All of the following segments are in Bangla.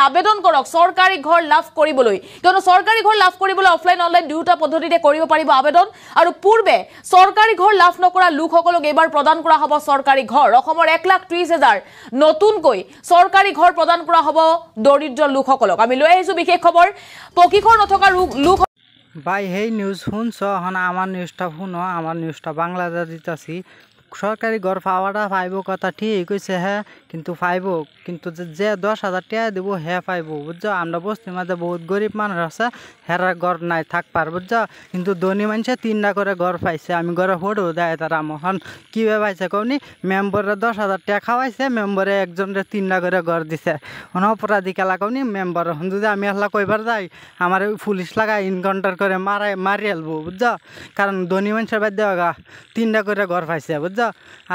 আবেদন কৰক চৰকাৰী ঘৰ লাভ কৰিবলৈ কিয়নো চৰকাৰী ঘৰ লাভ কৰিবলৈ অফলাইন অনলাইন দুটা পদ্ধতিতে কৰিব পাৰিব আবেদন আৰু পূৰ্বে চৰকাৰী ঘৰ লাভ নকৰা লোকসকলক এবাৰ প্ৰদান কৰা হ'ব চৰকাৰী ঘৰ অসমৰ 1,30,000 নতুনকৈ চৰকাৰী ঘৰ প্ৰদান কৰা হ'ব দৰিদ্ৰ লোকসকলক আমি লৈ আহিছো বিশেষ খবৰ পকি ঘৰ নথকা লোক ভাই হেই নিউজ শুনছ হন আমার নিউজটা শুনো আমার নিউজটা বাংলাদেশ দিতেছি সরকারি ঘর পাওয়াটা পাইব কথা ঠিক কইছে হ্যাঁ কিন্তু পাইব কিন্তু যে 10,000 টাকা দিব হ্যাঁ পাইব বুঝছো আমরা বস্তির মাঝে বহুত গরিব মানুষ আছে হেরার ঘর নাই থাকবার বুঝছো কিন্তু ধনী মানুষে 3টা করে ঘর পাইছে আমি ঘরে ফটো দেয় তারা মহন কীভাবে পাইছে কৌনি মেম্বরে 10,000 টাকা খাওয়াইছে মেম্বরে একজনের 3টা করে ঘর দিছে অপরাধী খেলা কৌনি মেম্বর যদি আমি আসলা কইবার যাই আমার পুলিশ লাগাই ইনকাউন্টার করে মারি আলবো বুঝছো কারণ ধনী মানুষের বাদ দেওয়া 3টা করে ঘর পাইছে বুঝছো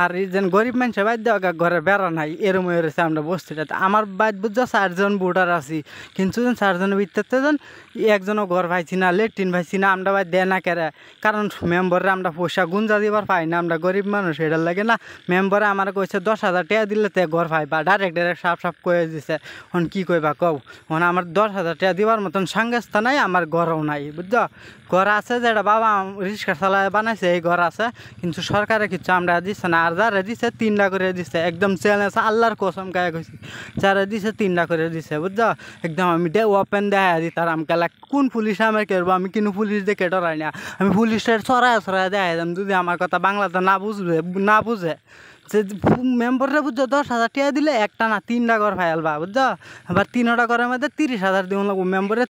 আর যেন গরিব মানুষের বাদ দেওয়া ঘরে বেড়া নাই এরম হয়েছে আমরা বস্তিটাতে আমার বাদ বুঝছো 4 জন ভোটার আছি কিন্তু 4 জনের ভিতরে যেন একজনও ঘর পাইছি না লেট্রিন পাইছি না আমরা বাদ দেয় না কেরে কারণ মেম্বরে আমরা পয়সা গুঞ্জা দিবার পাই না আমরা গরিব মানুষ এটার লাগে না মেম্বরে আমার কইছে 10,000 টাকা দিলে তে ঘর পাইবা ডাইরেক্ট সাফ কয়ে দিছে হন কি কইবা কও হন আমার 10,000 টাকা দিবার মতন সাংস্তা নাই আমার ঘরও নাই বুঝছো ঘর আছে যেটা বাবা রিক্সা চালায় বানাইছে এই ঘর আছে কিন্তু সরকারে কিছু আমরা দিচ্ছে না আর যারা দিছে 3টা করে দিছে একদম চ্যালেঞ্জ আল্লাহর কসম গায়ে কইছি যারা দিছে 3টা করে দিছে বুঝছো একদম আমি ওপেন দেখা দিই তার আমাকে কোন পুলিশ আমার করবো আমি কিন্তু পুলিশ দেখে ডরাই না আমি পুলিশের ছড়ায় দেখা দিলাম যদি আমার কথা বাংলাতে না বুঝে যে মেম্বররা বুঝছো 10,000 টাকা দিলে একটা না 3টা ঘর ফাইলবা বুঝছো আবার 3টা ঘরের মধ্যে 30,000 দিব লাগবো মেম্বরে